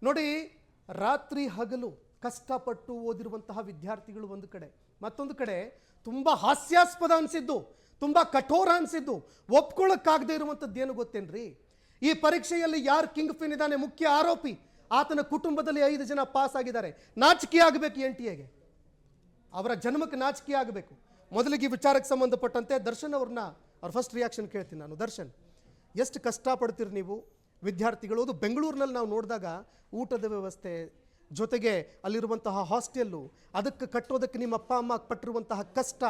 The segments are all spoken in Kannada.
ನೋಡಿ, ರಾತ್ರಿ ಹಗಲು ಕಷ್ಟಪಟ್ಟು ಓದಿರುವಂತಹ ವಿದ್ಯಾರ್ಥಿಗಳು ಒಂದು ಕಡೆ, ಮತ್ತೊಂದು ಕಡೆ ತುಂಬ ಹಾಸ್ಯಾಸ್ಪದ ಅನಿಸಿದ್ದು, ತುಂಬ ಕಠೋರ ಅನಿಸಿದ್ದು, ಒಪ್ಕೊಳ್ಳೋಕ್ಕಾಗದೇ ಇರುವಂಥದ್ದು ಏನು ಗೊತ್ತೇನ್ರಿ? ಈ ಪರೀಕ್ಷೆಯಲ್ಲಿ ಯಾರು ಕಿಂಗ್ ಫಿನ್ ಇದ್ದಾನೆ, ಮುಖ್ಯ ಆರೋಪಿ, ಆತನ ಕುಟುಂಬದಲ್ಲಿ 5 ಜನ ಪಾಸ್ ಆಗಿದ್ದಾರೆ. ನಾಚಿಕೆ ಆಗಬೇಕು NTA-ಗೆ, ಅವರ ಜನ್ಮಕ್ಕೆ ನಾಚಿಕೆ ಆಗಬೇಕು. ಮೊದಲಿಗೆ ಈ ವಿಚಾರಕ್ಕೆ ಸಂಬಂಧಪಟ್ಟಂತೆ ದರ್ಶನ್ ಅವ್ರನ್ನ ಅವ್ರ ಫಸ್ಟ್ ರಿಯಾಕ್ಷನ್ ಕೇಳ್ತೀನಿ ನಾನು. ದರ್ಶನ್, ಎಷ್ಟು ಕಷ್ಟಪಡ್ತೀರಿ ನೀವು ವಿದ್ಯಾರ್ಥಿಗಳು? ಅದು ಬೆಂಗಳೂರಿನಲ್ಲಿ ನಾವು ನೋಡಿದಾಗ ಊಟದ ವ್ಯವಸ್ಥೆ ಜೊತೆಗೆ ಅಲ್ಲಿರುವಂತಹ ಹಾಸ್ಟೆಲ್ಲು, ಅದಕ್ಕೆ ಕಟ್ಟೋದಕ್ಕೆ ನಿಮ್ಮ ಅಪ್ಪ ಅಮ್ಮ ಪಟ್ಟಿರುವಂತಹ ಕಷ್ಟ,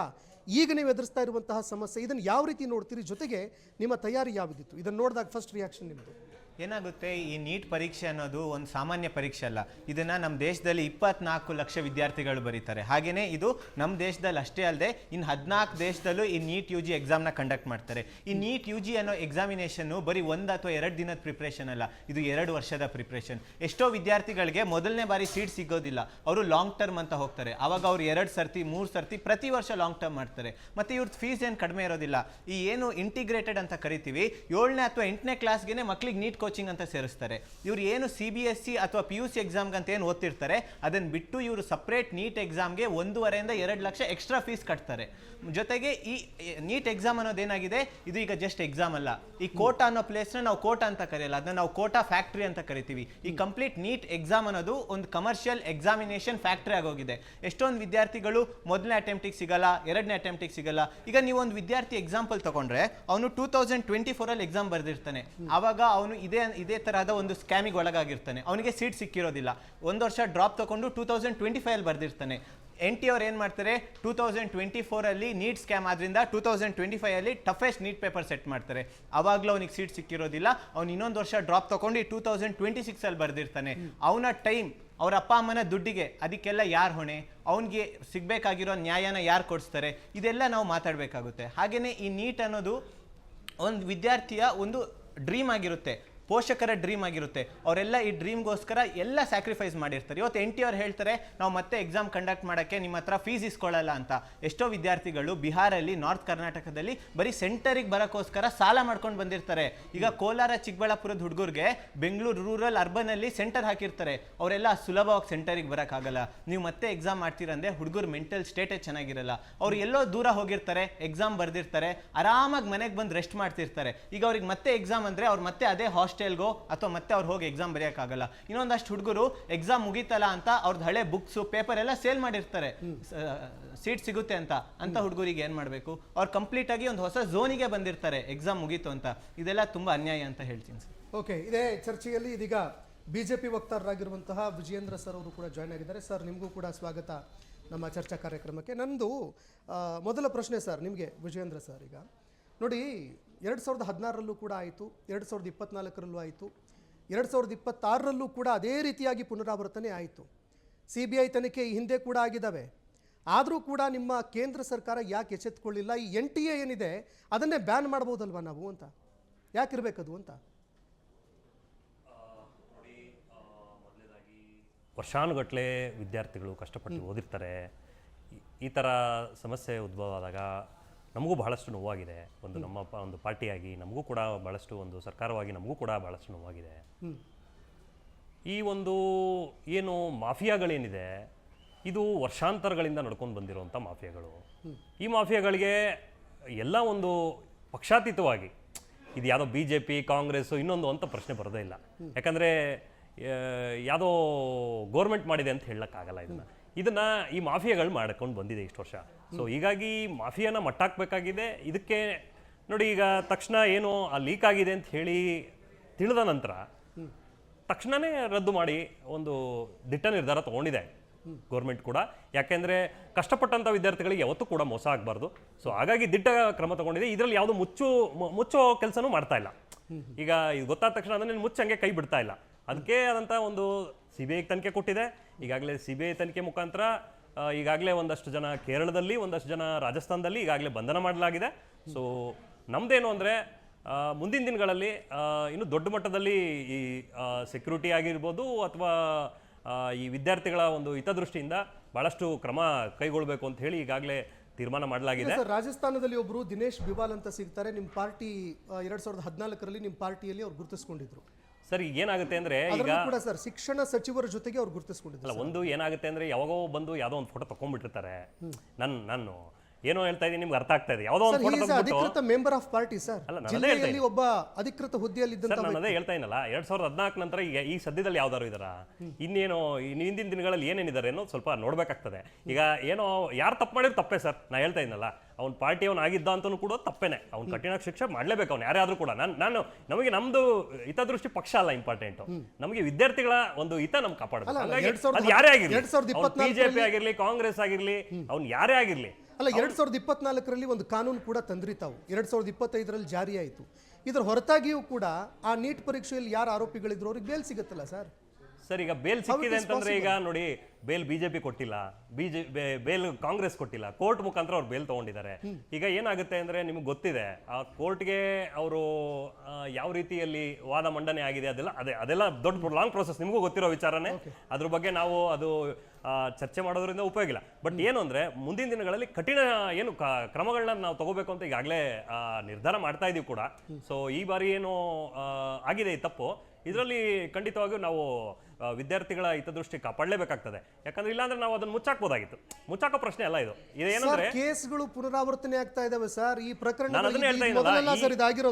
ಈಗ ನೀವು ಎದುರಿಸ್ತಾ ಇರುವಂತಹ ಸಮಸ್ಯೆ, ಇದನ್ನು ಯಾವ ರೀತಿ ನೋಡ್ತೀರಿ? ಜೊತೆಗೆ ನಿಮ್ಮ ತಯಾರಿ ಯಾವುದಿತ್ತು? ಇದನ್ನು ನೋಡಿದಾಗ ಫಸ್ಟ್ ರಿಯಾಕ್ಷನ್ ನಿಮ್ಮದು ಏನಾಗುತ್ತೆ? ಈ ನೀಟ್ ಪರೀಕ್ಷೆ ಅನ್ನೋದು ಒಂದು ಸಾಮಾನ್ಯ ಪರೀಕ್ಷೆ ಅಲ್ಲ. ಇದನ್ನು ನಮ್ಮ ದೇಶದಲ್ಲಿ 24 ಲಕ್ಷ ವಿದ್ಯಾರ್ಥಿಗಳು ಬರೀತಾರೆ. ಹಾಗೆಯೇ ಇದು ನಮ್ಮ ದೇಶದಲ್ಲಿ ಅಷ್ಟೇ ಅಲ್ಲದೆ ಇನ್ನು 14 ದೇಶದಲ್ಲೂ ಈ ನೀಟ್ UG ಎಕ್ಸಾಮ್ನ ಕಂಡಕ್ಟ್ ಮಾಡ್ತಾರೆ. ಈ ನೀಟ್ UG ಅನ್ನೋ ಎಕ್ಸಾಮಿನೇಷನ್ನು ಬರೀ 1 ಅಥವಾ 2 ದಿನದ ಪ್ರಿಪ್ರೇಷನ್ ಅಲ್ಲ, ಇದು 2 ವರ್ಷದ ಪ್ರಿಪ್ರೇಷನ್. ಎಷ್ಟೋ ವಿದ್ಯಾರ್ಥಿಗಳಿಗೆ ಮೊದಲನೇ ಬಾರಿ ಸೀಟ್ ಸಿಗೋದಿಲ್ಲ, ಅವರು ಲಾಂಗ್ ಟರ್ಮ್ ಅಂತ ಹೋಗ್ತಾರೆ. ಆವಾಗ ಅವ್ರು 2 ಸರ್ತಿ 3 ಸರ್ತಿ ಪ್ರತಿ ವರ್ಷ ಲಾಂಗ್ ಟರ್ಮ್ ಮಾಡ್ತಾರೆ. ಮತ್ತು ಇವ್ರದ್ದು ಫೀಸ್ ಏನು ಕಡಿಮೆ ಇರೋದಿಲ್ಲ. ಈ ಏನು ಇಂಟಿಗ್ರೇಟೆಡ್ ಅಂತ ಕರಿತೀವಿ, 7ನೇ ಅಥವಾ 8ನೇ ಕ್ಲಾಸ್ಗೆ ಮಕ್ಳಿಗೆ ನೀಟ್ ಕೋಚಿಂಗ್ ಅಂತ ಸೇರಿಸ್ತಾರೆ. ಇವ್ರು ಏನು CBSE ಅಥವಾ PUC ಎಕ್ಸಾಮ್ಗೆ ಅಂತ ಏನು ಓದ್ತಿರ್ತಾರೆ ಅದನ್ನು ಬಿಟ್ಟು ಇವರು ಸಪ್ರೇಟ್ ನೀಟ್ ಎಕ್ಸಾಮ್ಗೆ 1.5 ಇಂದ 2 ಲಕ್ಷ ಎಕ್ಸ್ಟ್ರಾ ಫೀಸ್ ಕಟ್ತಾರೆ. ಜೊತೆಗೆ ಈ ನೀಟ್ ಎಕ್ಸಾಮ್ ಅನ್ನೋದೇನಾಗಿದೆ, ಇದು ಈಗ ಜಸ್ಟ್ ಎಕ್ಸಾಮ್ ಅಲ್ಲ. ಈ ಕೋಟಾ ಅನ್ನೋ ಪ್ಲೇಸ್ನ ನಾವು ಕೋಟಾ ಅಂತ ಕರೆಯಲ್ಲ, ಅದನ್ನ ನಾವು ಕೋಟಾ ಫ್ಯಾಕ್ಟ್ರಿ ಅಂತ ಕರಿತೀವಿ. ಈ ಕಂಪ್ಲೀಟ್ ನೀಟ್ ಎಕ್ಸಾಮ್ ಅನ್ನೋದು ಒಂದು ಕಮರ್ಷಿಯಲ್ ಎಕ್ಸಾಮಿನೇಷನ್ ಫ್ಯಾಕ್ಟ್ರಿ ಆಗೋಗಿದೆ. ಎಷ್ಟೊಂದು ವಿದ್ಯಾರ್ಥಿಗಳು ಮೊದಲನೇ ಅಟೆಂಪ್ಟಿಗೆ ಸಿಗಲ್ಲ, 2ನೇ ಅಟೆಂಪ್ಟಿಗೆ ಸಿಗಲ್ಲ. ಈಗ ನೀವು ಒಂದು ವಿದ್ಯಾರ್ಥಿ ಎಕ್ಸಾಂಪಲ್ ತಗೊಂಡ್ರೆ, ಅವನು 2024 ಎಕ್ಸಾಮ್ ಬರೆದಿರ್ತಾನೆ. ಆವಾಗ ಅವನು ಇದೇ ತರಹದ ಒಂದು ಸ್ಕ್ಯಾಮಿಗೆ ಒಳಗಾಗಿರ್ತಾನೆ, ಅವನಿಗೆ ಸೀಟ್ ಸಿಕ್ಕಿರೋದಿಲ್ಲ. 1 ವರ್ಷ ಡ್ರಾಪ್ ತಗೊಂಡು 2025 ಬರ್ದಿರ್ತಾನೆ. NTA ಅವ್ರು ಏನು ಮಾಡ್ತಾರೆ, 2024 ನೀಟ್ ಸ್ಕ್ಯಾಮ್ ಆದ್ರಿಂದ 2025 ಟಫೆಸ್ಟ್ ನೀಟ್ ಪೇಪರ್ ಸೆಟ್ ಮಾಡ್ತಾರೆ. ಆವಾಗಲೂ ಅವನಿಗೆ ಸೀಟ್ ಸಿಕ್ಕಿರೋದಿಲ್ಲ. ಅವ್ನು ಇನ್ನೊಂದು ವರ್ಷ ಡ್ರಾಪ್ ತಗೊಂಡು 2026 ಬರ್ದಿರ್ತಾನೆ. ಅವನ ಟೈಮ್, ಅವ್ರ ಅಪ್ಪ ಅಮ್ಮನ ದುಡ್ಡಿಗೆ, ಅದಕ್ಕೆಲ್ಲ ಯಾರು ಹೊಣೆ? ಅವನಿಗೆ ಸಿಗಬೇಕಾಗಿರೋ ನ್ಯಾಯನ ಯಾರು ಕೊಡಿಸ್ತಾರೆ? ಇದೆಲ್ಲ ನಾವು ಮಾತಾಡಬೇಕಾಗುತ್ತೆ. ಹಾಗೆಯೇ ಈ ನೀಟ್ ಅನ್ನೋದು ಒಂದು ವಿದ್ಯಾರ್ಥಿಯ ಒಂದು ಡ್ರೀಮ್ ಆಗಿರುತ್ತೆ, ಪೋಷಕರ ಡ್ರೀಮ್ ಆಗಿರುತ್ತೆ. ಅವರೆಲ್ಲ ಈ ಡ್ರೀಮ್ಗೋಸ್ಕರ ಎಲ್ಲ ಸ್ಯಾಕ್ರಿಫೈಸ್ ಮಾಡಿರ್ತಾರೆ. ಇವತ್ತು NTA ಅವ್ರು ಹೇಳ್ತಾರೆ, ನಾವು ಮತ್ತೆ ಎಕ್ಸಾಮ್ ಕಂಡಕ್ಟ್ ಮಾಡೋಕ್ಕೆ ನಿಮ್ಮ ಹತ್ರ ಫೀಸ್ ಇಸ್ಕೊಳ್ಳಲ್ಲ ಅಂತ. ಎಷ್ಟೋ ವಿದ್ಯಾರ್ಥಿಗಳು ಬಿಹಾರಲ್ಲಿ, ನಾರ್ತ್ ಕರ್ನಾಟಕದಲ್ಲಿ ಬರೀ ಸೆಂಟರಿಗೆ ಬರೋಕ್ಕೋಸ್ಕರ ಸಾಲ ಮಾಡ್ಕೊಂಡು ಬಂದಿರ್ತಾರೆ. ಈಗ ಕೋಲಾರ, ಚಿಕ್ಕಬಳ್ಳಾಪುರದ ಹುಡುಗರಿಗೆ ಬೆಂಗಳೂರು ರೂರಲ್ ಅರ್ಬನಲ್ಲಿ ಸೆಂಟರ್ ಹಾಕಿರ್ತಾರೆ. ಅವರೆಲ್ಲ ಸುಲಭವಾಗಿ ಸೆಂಟರಿಗೆ ಬರೋಕ್ಕಾಗಲ್ಲ. ನೀವು ಮತ್ತೆ ಎಕ್ಸಾಮ್ ಮಾಡ್ತೀರಂದ್ರೆ ಹುಡುಗರು ಮೆಂಟಲ್ ಸ್ಟೇಟೇ ಚೆನ್ನಾಗಿರಲ್ಲ. ಅವ್ರು ಎಲ್ಲೋ ದೂರ ಹೋಗಿರ್ತಾರೆ, ಎಕ್ಸಾಮ್ ಬರ್ದಿರ್ತಾರೆ, ಆರಾಮಾಗಿ ಮನೆಗೆ ಬಂದು ರೆಸ್ಟ್ ಮಾಡ್ತಿರ್ತಾರೆ. ಈಗ ಅವ್ರಿಗೆ ಮತ್ತೆ ಎಕ್ಸಾಮ್ ಅಂದರೆ ಅವ್ರು ಮತ್ತೆ ಅದೇ ಹಾಸ್ಟೆಲ್ಗೋ ಅಥವಾ ಮತ್ತೆ ಅವ್ರು ಹೋಗಿ ಎಕ್ಸಾಮ್ ಬರೆಯೋಕ್ಕಾಗಲ್ಲ. ಇನ್ನೊಂದಷ್ಟು ಹುಡುಗರು ಎಕ್ಸಾಮ್ ಮುಗೀತಲ್ಲ ಅಂತ ಅವ್ರದ್ದು ಹಳೆ ಬುಕ್ಸು ಪೇಪರ್ ಎಲ್ಲ ಸೇಲ್ ಮಾಡಿರ್ತಾರೆ ಸೀಟ್ ಸಿಗುತ್ತೆ ಅಂತ ಹುಡುಗರಿಗೆ ಏನು ಮಾಡಬೇಕು? ಅವ್ರು ಕಂಪ್ಲೀಟ್ ಆಗಿ ಒಂದು ಹೊಸ ಝೋನಿಗೆ ಬಂದಿರ್ತಾರೆ ಎಕ್ಸಾಮ್ ಮುಗೀತು ಅಂತ. ಇದೆಲ್ಲ ತುಂಬ ಅನ್ಯಾಯ ಅಂತ ಹೇಳ್ತೀನಿ ಸರ್. ಓಕೆ, ಇದೇ ಚರ್ಚೆಯಲ್ಲಿ ಇದೀಗ BJP ವಕ್ತಾರರಾಗಿರುವಂತಹ ವಿಜಯೇಂದ್ರ ಸರ್ ಅವರು ಕೂಡ ಜಾಯ್ನ್ ಆಗಿದ್ದಾರೆ. ಸರ್, ನಿಮಗೂ ಕೂಡ ಸ್ವಾಗತ ನಮ್ಮ ಚರ್ಚಾ ಕಾರ್ಯಕ್ರಮಕ್ಕೆ. ನಂದು ಮೊದಲ ಪ್ರಶ್ನೆ ಸರ್ ನಿಮಗೆ, ವಿಜಯೇಂದ್ರ ಸರ್. ಈಗ ನೋಡಿ, 2016ರಲ್ಲೂ ಕೂಡ ಆಯಿತು, 2024ರಲ್ಲೂ ಆಯಿತು, 2026ರಲ್ಲೂ ಕೂಡ ಅದೇ ರೀತಿಯಾಗಿ ಪುನರಾವರ್ತನೆ ಆಯಿತು. CBI ತನಿಖೆ ಈ ಹಿಂದೆ ಕೂಡ ಆಗಿದ್ದಾವೆ. ಆದರೂ ಕೂಡ ನಿಮ್ಮ ಕೇಂದ್ರ ಸರ್ಕಾರ ಯಾಕೆ ಎಚ್ಚೆತ್ತುಕೊಳ್ಳಿಲ್ಲ? ಈ NTA ಏನಿದೆ ಅದನ್ನೇ ಬ್ಯಾನ್ ಮಾಡ್ಬೋದಲ್ವಾ ನಾವು ಅಂತ? ಯಾಕಿರಬೇಕದು ಅಂತ? ವರ್ಷಾನುಗಟ್ಟಲೆ ವಿದ್ಯಾರ್ಥಿಗಳು ಕಷ್ಟಪಟ್ಟು ಓದಿರ್ತಾರೆ. ಈ ಥರ ಸಮಸ್ಯೆ ಉದ್ಭವ ಆದಾಗ ನಮಗೂ ಬಹಳಷ್ಟು ನೋವಾಗಿದೆ. ನಮ್ಮ ಒಂದು ಪಾರ್ಟಿಯಾಗಿ ನಮಗೂ ಕೂಡ ಭಾಳಷ್ಟು, ಒಂದು ಸರ್ಕಾರವಾಗಿ ನಮಗೂ ಕೂಡ ಭಾಳಷ್ಟು ನೋವಾಗಿದೆ. ಈ ಒಂದು ಏನು ಮಾಫಿಯಾಗಳೇನಿದೆ, ಇದು ವರ್ಷಾಂತರಗಳಿಂದ ನಡ್ಕೊಂಡು ಬಂದಿರುವಂಥ ಮಾಫಿಯಾಗಳು. ಈ ಮಾಫಿಯಾಗಳಿಗೆ ಎಲ್ಲ ಒಂದು ಪಕ್ಷಾತೀತವಾಗಿ, ಇದು ಯಾವುದೋ BJP, ಕಾಂಗ್ರೆಸ್ಸು, ಇನ್ನೊಂದು ಅಂತ ಪ್ರಶ್ನೆ ಬರೋದೇ ಇಲ್ಲ. ಯಾಕಂದರೆ ಯಾವುದೋ ಗೋರ್ಮೆಂಟ್ ಮಾಡಿದೆ ಅಂತ ಹೇಳೋಕ್ಕಾಗಲ್ಲ. ಇದನ್ನು ಈ ಮಾಫಿಯಾಗಳು ಮಾಡ್ಕೊಂಡು ಬಂದಿದೆ ಇಷ್ಟು ವರ್ಷ. ಸೊ ಹೀಗಾಗಿ ಮಾಫಿಯಾನ ಮಟ್ಟಾಕಬೇಕಾಗಿದೆ. ಇದಕ್ಕೆ ನೋಡಿ, ಈಗ ತಕ್ಷಣ ಏನು ಆ ಲೀಕ್ ಆಗಿದೆ ಅಂತ ಹೇಳಿ ತಿಳಿದ ನಂತರ ತಕ್ಷಣವೇ ರದ್ದು ಮಾಡಿ ಒಂದು ದಿಟ್ಟ ನಿರ್ಧಾರ ತೊಗೊಂಡಿದೆ ಗೌರ್ಮೆಂಟ್ ಕೂಡ. ಯಾಕೆಂದರೆ ಕಷ್ಟಪಟ್ಟಂಥ ವಿದ್ಯಾರ್ಥಿಗಳಿಗೆ ಯಾವತ್ತೂ ಕೂಡ ಮೋಸ ಆಗಬಾರ್ದು. ಸೊ ಹಾಗಾಗಿ ದಿಟ್ಟ ಕ್ರಮ ತೊಗೊಂಡಿದೆ. ಇದರಲ್ಲಿ ಯಾವುದೋ ಮುಚ್ಚೋ ಕೆಲಸನೂ ಮಾಡ್ತಾ ಇಲ್ಲ. ಈಗ ಇದು ಗೊತ್ತಾದ ತಕ್ಷಣ ಅದನ್ನೇ ಮುಚ್ಚಂಗೆ ಕೈ ಬಿಡ್ತಾ ಇಲ್ಲ. ಅದಕ್ಕೆ ಆದಂಥ ಒಂದು CBI ತನಿಖೆ ಕೊಟ್ಟಿದೆ. ಈಗಾಗಲೇ CBI ತನಿಖೆ ಮುಖಾಂತರ ಈಗಾಗಲೇ ಒಂದಷ್ಟು ಜನ ಕೇರಳದಲ್ಲಿ, ಒಂದಷ್ಟು ಜನ ರಾಜಸ್ಥಾನದಲ್ಲಿ ಈಗಾಗಲೇ ಬಂಧನ ಮಾಡಲಾಗಿದೆ. ಸೊ ನಮ್ಮದೇನು ಅಂದರೆ ಮುಂದಿನ ದಿನಗಳಲ್ಲಿ ಇನ್ನು ದೊಡ್ಡ ಮಟ್ಟದಲ್ಲಿ ಈ ಸೆಕ್ಯೂರಿಟಿ ಆಗಿರ್ಬೋದು ಅಥವಾ ಈ ವಿದ್ಯಾರ್ಥಿಗಳ ಒಂದು ಹಿತದೃಷ್ಟಿಯಿಂದ ಭಾಳಷ್ಟು ಕ್ರಮ ಕೈಗೊಳ್ಳಬೇಕು ಅಂತ ಹೇಳಿ ಈಗಾಗಲೇ ತೀರ್ಮಾನ ಮಾಡಲಾಗಿದೆ. ರಾಜಸ್ಥಾನದಲ್ಲಿ ಒಬ್ಬರು ದಿನೇಶ್ ಬಿವಾಲ್ ಅಂತ ಸಿಗ್ತಾರೆ. ನಿಮ್ಮ ಪಾರ್ಟಿ 2014ರಲ್ಲಿ ನಿಮ್ಮ ಪಾರ್ಟಿಯಲ್ಲಿ ಅವ್ರು ಗುರುತಿಸ್ಕೊಂಡಿದ್ರು. ಸರ್ ಈಗ ಏನಾಗುತ್ತೆ ಅಂದ್ರೆ ಈಗ ಅದರಲ್ಲೂ ಕೂಡ ಸರ್ ಶಿಕ್ಷಣ ಸಚಿವರ ಜೊತೆಗೆ ಅವ್ರು ಗುರುತಿಸ್ಕೊಂಡಿದ್ದಾರೆ. ಅಲ್ಲ, ಒಂದು ಏನಾಗುತ್ತೆ ಅಂದ್ರೆ ಯಾವಾಗೋ ಬಂದು ಯಾವುದೋ ಒಂದು ಫೋಟೋ ತಗೊಂಡ್ಬಿಟ್ಟಿರ್ತಾರೆ. ನಾನು ಏನೋ ಹೇಳ್ತಾ ಇದ್ದೀನಿ, ನಿಮ್ಗೆ ಅರ್ಥ ಆಗ್ತಾ ಇದೆ. ಯಾವುದೋ ಒಂದು ಫೋಟೋ ತಗೊಂಡ್ಬಿಟ್ಟು ಅಧಿಕೃತ ಮೆಂಬರ್ ಆಫ್ ಪಾರ್ಟಿ ಸರ್, ಅಲ್ಲ, ನಾನು ಜಿಲ್ಲೆಯಲ್ಲಿ ಒಬ್ಬ ಅಧಿಕೃತ ಹುದ್ದೆಯಲ್ಲಿ ಸರ್ ನಾನು ಅದೇ ಹೇಳ್ತಾ ಇದ್ದಲ್ಲ, 2014 ನಂತರ ಈಗ ಈ ಸದ್ಯದಲ್ಲಿ ಯಾವ್ದಾರು ಇದಾರ, ಇನ್ನೇನೋ ಹಿಂದಿನ ದಿನಗಳಲ್ಲಿ ಏನೇನಿದ್ದಾರೆ ಅನ್ನೋದು ಸ್ವಲ್ಪ ನೋಡ್ಬೇಕಾಗ್ತದೆ. ಈಗ ಏನೋ ಯಾರು ತಪ್ಪು ಮಾಡಿದ್ರು ತಪ್ಪೇ ಸರ್. ನಾ ಹೇಳ್ತಾ ಇದ್ದಲ್ಲ, ಅವ್ನ ಪಾರ್ಟಿ ಅವ್ನು ಆಗಿದ್ದ ಅಂತಲೂ ಕೂಡ ತಪ್ಪೇನೆ. ಅವ್ನು ಕಠಿಣ ಶಿಕ್ಷೆ ಮಾಡ್ಲೇಬೇಕು, ಅವ್ನು ಯಾರೇ ಆದ್ರೂ ಕೂಡ. ನಮಗೆ ನಮ್ದು ಹಿತದೃಷ್ಟಿ ಪಕ್ಷ ಅಲ್ಲ ಇಂಪಾರ್ಟೆಂಟ್, ನಮಗೆ ವಿದ್ಯಾರ್ಥಿಗಳ ಒಂದು ಹಿತ ನಮ್ಗೆ ಕಾಪಾಡಬೇಕು. ಅದು ಯಾರೇ ಆಗಿರ್ಲಿ, ಬಿಜೆಪಿ ಆಗಿರ್ಲಿ, ಕಾಂಗ್ರೆಸ್ ಆಗಿರ್ಲಿ, ಅವ್ನು ಯಾರೇ ಆಗಿರ್ಲಿ. ಅಲ್ಲ, 2024ರಲ್ಲಿ ಒಂದು ಕಾನೂನು ಕೂಡ ತಂದ್ರಿ ತಾವು, 2025ರಲ್ಲಿ ಜಾರಿ ಆಯಿತು. ಇದರ ಹೊರತಾಗಿಯೂ ಕೂಡ ಆ ನೀಟ್ ಪರೀಕ್ಷೆಯಲ್ಲಿ ಯಾರು ಆರೋಪಿಗಳಿದ್ರು ಅವ್ರಿಗೆ ಬೇಲ್ ಸಿಗುತ್ತಲ್ಲ ಸರ್? ಸರ್ ಈಗ ಬೇಲ್ ಸಿಕ್ಕಿದೆ ಅಂತಂದ್ರೆ, ಈಗ ನೋಡಿ, ಬೇಲ್ ಬಿಜೆಪಿ ಕೊಟ್ಟಿಲ್ಲ, ಬೇಲ್ ಕಾಂಗ್ರೆಸ್ ಕೊಟ್ಟಿಲ್ಲ, ಕೋರ್ಟ್ ಮುಖಾಂತರ ಅವ್ರು ಬೇಲ್ ತಗೊಂಡಿದ್ದಾರೆ. ಈಗ ಏನಾಗುತ್ತೆ ಅಂದ್ರೆ, ನಿಮ್ಗೆ ಗೊತ್ತಿದೆ ಆ ಕೋರ್ಟ್ಗೆ ಅವರು ಯಾವ ರೀತಿಯಲ್ಲಿ ವಾದ ಮಂಡನೆ ಆಗಿದೆ, ಅದೆಲ್ಲ ದೊಡ್ಡ ಲಾಂಗ್ ಪ್ರೋಸೆಸ್, ನಿಮಗೂ ಗೊತ್ತಿರೋ ವಿಚಾರನೇ. ಅದ್ರ ಬಗ್ಗೆ ನಾವು ಅದು ಚರ್ಚೆ ಮಾಡೋದ್ರಿಂದ ಉಪಯೋಗ ಇಲ್ಲ. ಬಟ್ ಏನು ಅಂದ್ರೆ, ಮುಂದಿನ ದಿನಗಳಲ್ಲಿ ಕಠಿಣ ಏನು ಕ್ರಮಗಳನ್ನ ನಾವು ತಗೋಬೇಕು ಅಂತ ಈಗಾಗಲೇ ನಿರ್ಧಾರ ಮಾಡ್ತಾ ಇದೀವಿ ಕೂಡ. ಸೊ ಈ ಬಾರಿ ಏನು ಆಗಿದೆ ಈ ತಪ್ಪು, ಇದರಲ್ಲಿ ಖಂಡಿತವಾಗಿಯೂ ನಾವು ವಿದ್ಯಾರ್ಥಿಗಳ ಹಿತದೃಷ್ಟಿ ಕಾಪಾಡಲೇಬೇಕಾಗ್ತದೆ. ಯಾಕಂದ್ರೆ ಇಲ್ಲಾಂದ್ರೆ ನಾವು ಅದನ್ನು ಮುಚ್ಚಾಕ್ಬೋದಾಗಿತ್ತು. ಮುಚ್ಚಾಕೋ ಪ್ರಶ್ನೆ ಅಲ್ಲ ಇದು. ಇದೇನಂದ್ರೆ ಕೇಸ್ಗಳು ಪುನರಾವರ್ತನೆ ಆಗ್ತಾ ಇದಾವೆ ಸರ್. ಈ ಪ್ರಕರಣ ನಾನು ಅದನ್ನ ಹೇಳ್ತಾ ಇದ್ದೀನಲ್ಲ,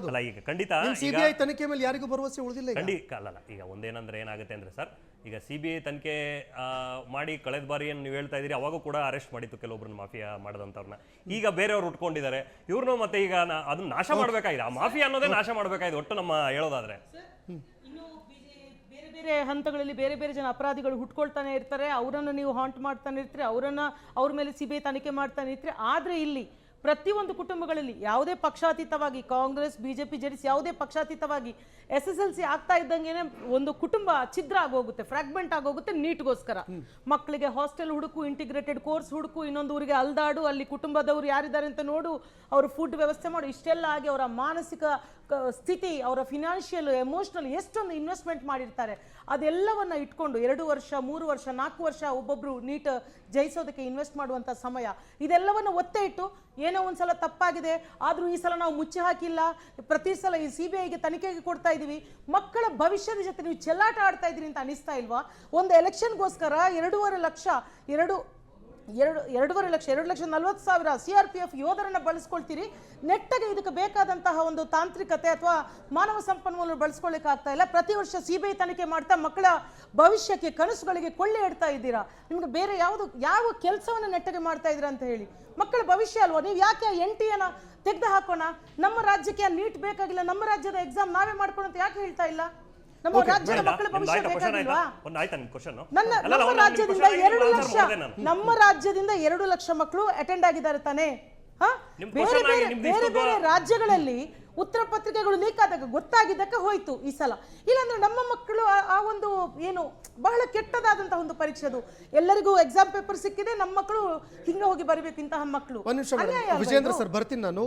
ಅಲ್ಲ, ಈಗ ಖಂಡಿತ ಸಿಬಿಐ ತನಿಖೆ ಮೇಲೆ ಯಾರಿಗೂ ಭರವಸೆ ಉಳಿದಿಲ್ಲ. ಅಲ್ಲ, ಈಗ ಒಂದೇನಂದ್ರೆ ಏನಾಗುತ್ತೆ ಅಂದ್ರೆ ಸರ್, ಈಗ ಸಿಬಿಐ ತನಿಖೆ ಮಾಡಿ ಕಳೆದ ಬಾರಿ ಏನು ನೀವು ಹೇಳ್ತಾ ಇದ್ದೀರಿ, ಅವಾಗೂ ಕೂಡ ಅರೆಸ್ಟ್ ಮಾಡಿತ್ತು ಕೆಲವೊಬ್ಬರನ್ನ, ಮಾಫಿಯಾ ಮಾಡಿದಂಥವ್ರನ್ನ. ಈಗ ಬೇರೆಯವ್ರು ಉಟ್ಕೊಂಡಿದ್ದಾರೆ, ಇವ್ರನ್ನೂ ಮತ್ತೆ ಈಗ ಅದನ್ನ ನಾಶ ಮಾಡಬೇಕಾಗಿದೆ. ಆ ಮಾಫಿಯಾ ಅನ್ನೋದೇ ನಾಶ ಮಾಡಬೇಕಾಗಿದೆ ಒಟ್ಟು ನಮ್ಮ ಹೇಳೋದಾದ್ರೆ. ಬೇರೆ ಹಂತಗಳಲ್ಲಿ ಬೇರೆ ಬೇರೆ ಜನ ಅಪರಾಧಿಗಳು ಹುಟ್ಕೊಳ್ತಾನೆ ಇರ್ತಾರೆ, ಅವರನ್ನು ನೀವು ಹಾಂಟ್ ಮಾಡ್ತಾನೆ ಇರ್ತೀರಿ, ಅವ್ರ ಮೇಲೆ ಸಿಬಿಐ ತನಿಖೆ ಮಾಡ್ತಾನೆ ಇರ್ತೀರಿ. ಆದರೆ ಇಲ್ಲಿ ಪ್ರತಿಯೊಂದು ಕುಟುಂಬಗಳಲ್ಲಿ ಯಾವುದೇ ಪಕ್ಷಾತೀತವಾಗಿ, ಕಾಂಗ್ರೆಸ್, ಬಿಜೆಪಿ, ಜೆಡಿಎಸ್ ಯಾವುದೇ ಪಕ್ಷಾತೀತವಾಗಿ SSLC ಆಗ್ತಾ ಇದ್ದಂಗೆನೆ ಒಂದು ಕುಟುಂಬ ಛಿದ್ರ ಆಗೋಗುತ್ತೆ, ಫ್ರಾಗ್ಮೆಂಟ್ ಆಗೋಗುತ್ತೆ ನೀಟ್ಗೋಸ್ಕರ. ಮಕ್ಕಳಿಗೆ ಹಾಸ್ಟೆಲ್ ಹುಡುಕು, ಇಂಟಿಗ್ರೇಟೆಡ್ ಕೋರ್ಸ್ ಹುಡುಕು, ಇನ್ನೊಂದು ಊರಿಗೆ ಅಲ್ದಾಡು, ಅಲ್ಲಿ ಕುಟುಂಬದವರು ಯಾರಿದ್ದಾರೆ ಅಂತ ನೋಡು, ಅವ್ರ ಫುಡ್ ವ್ಯವಸ್ಥೆ ಮಾಡು. ಇಷ್ಟೆಲ್ಲ ಆಗಿ ಅವರ ಮಾನಸಿಕ ಸ್ಥಿತಿ, ಅವರ ಫಿನಾನ್ಷಿಯಲ್, ಎಮೋಷನಲ್ ಎಷ್ಟೊಂದು ಇನ್ವೆಸ್ಟ್ಮೆಂಟ್ ಮಾಡಿರ್ತಾರೆ. ಅದೆಲ್ಲವನ್ನ ಇಟ್ಕೊಂಡು 2 ವರ್ಷ, 3 ವರ್ಷ, 4 ವರ್ಷ ಒಬ್ಬೊಬ್ರು ನೀಟ್ ಜಯಿಸೋದಕ್ಕೆ ಇನ್ವೆಸ್ಟ್ ಮಾಡುವಂಥ ಸಮಯ, ಇದೆಲ್ಲವನ್ನು ಒತ್ತೆ ಇಟ್ಟು ಏನೋ ಒಂದ್ಸಲ ತಪ್ಪಾಗಿದೆ, ಆದರೂ ಈ ಸಲ ನಾವು ಮುಚ್ಚಿ ಹಾಕಿಲ್ಲ, ಪ್ರತಿ ಸಲ ಈ ಸಿಬಿಐಗೆ ತನಿಖೆಗೆ ಕೊಡ್ತಾ ಇದ್ದೀವಿ, ಮಕ್ಕಳ ಭವಿಷ್ಯದ ಜೊತೆ ನೀವು ಚೆಲ್ಲಾಟ ಆಡ್ತಾ ಇದ್ದೀರಿ ಅಂತ ಅನಿಸ್ತಾ ಇಲ್ವಾ? ಒಂದು ಎಲೆಕ್ಷನ್ಗೋಸ್ಕರ 2.5 ಲಕ್ಷ 2,40,000 CRPF ಯೋಧರನ್ನ ಬಳಸ್ಕೊಳ್ತೀರಿ. ನೆಟ್ಟಗೆ ಇದಕ್ಕೆ ಬೇಕಾದಂತಹ ಒಂದು ತಾಂತ್ರಿಕತೆ ಅಥವಾ ಮಾನವ ಸಂಪನ್ಮೂಲ ಬಳಸ್ಕೊಳ್ಳಿಕ್ಕೆ ಆಗ್ತಾ ಇಲ್ಲ. ಪ್ರತಿ ವರ್ಷ ಸಿಬಿಐ ತನಿಖೆ ಮಾಡ್ತಾ ಮಕ್ಕಳ ಭವಿಷ್ಯಕ್ಕೆ, ಕನಸುಗಳಿಗೆ ಕೊಳ್ಳೆ ಇಡ್ತಾ ಇದ್ದೀರಾ. ನಿಮ್ಗೆ ಬೇರೆ ಯಾವ ಕೆಲಸವನ್ನು ನೆಟ್ಟಗೆ ಮಾಡ್ತಾ ಇದ್ದೀರಾ ಅಂತ ಹೇಳಿ. ಮಕ್ಕಳ ಭವಿಷ್ಯ ಅಲ್ವಾ? ನೀವು ಯಾಕೆ NTA ತೆಗೆದು ಹಾಕೋಣ, ನಮ್ಮ ರಾಜ್ಯಕ್ಕೆ ನೀಟ್ ಬೇಕಾಗಿಲ್ಲ, ನಮ್ಮ ರಾಜ್ಯದ ಎಕ್ಸಾಮ್ ನಾವೇ ಮಾಡ್ಕೊಂಡು ಅಂತ ಯಾಕೆ ಹೇಳ್ತಾ ಇಲ್ಲ? ನಮ್ಮ ರಾಜ್ಯದ ಮಕ್ಕಳ ಭವಿಷ್ಯ ಬೇಕಾಗಿಲ್ವಾ? ನಮ್ಮ ರಾಜ್ಯದಿಂದ 2 ಲಕ್ಷ ಮಕ್ಕಳು ಅಟೆಂಡ್ ಆಗಿದ್ದಾರೆ ತಾನೇ. ಬೇರೆ ಬೇರೆ ರಾಜ್ಯಗಳಲ್ಲಿ ಉತ್ತರ ಪತ್ರಿಕೆಗಳು ಲೀಕ್ ಆದಾಗ ಗೊತ್ತಾಗಿದ್ದಕ್ಕೆ ಹೋಯ್ತು ಈ ಸಲ. ಇಲ್ಲಾಂದ್ರೆ ನಮ್ಮ ಮಕ್ಕಳು ಆ ಒಂದು ಏನು ಬಹಳ ಕೆಟ್ಟದಾದಂತಹ ಒಂದು ಪರೀಕ್ಷೆ, ಅದು ಎಲ್ಲರಿಗೂ ಎಕ್ಸಾಮ್ ಪೇಪರ್ ಸಿಕ್ಕಿದೆ, ನಮ್ಮ ಮಕ್ಕಳು ಹಿಂಗೆ ಹೋಗಿ ಬರಬೇಕು ಇಂತಹ ಮಕ್ಕಳು. ವಿಜೇಂದ್ರ ಸರ್ ಬರ್ತೀನಿ ನಾನು.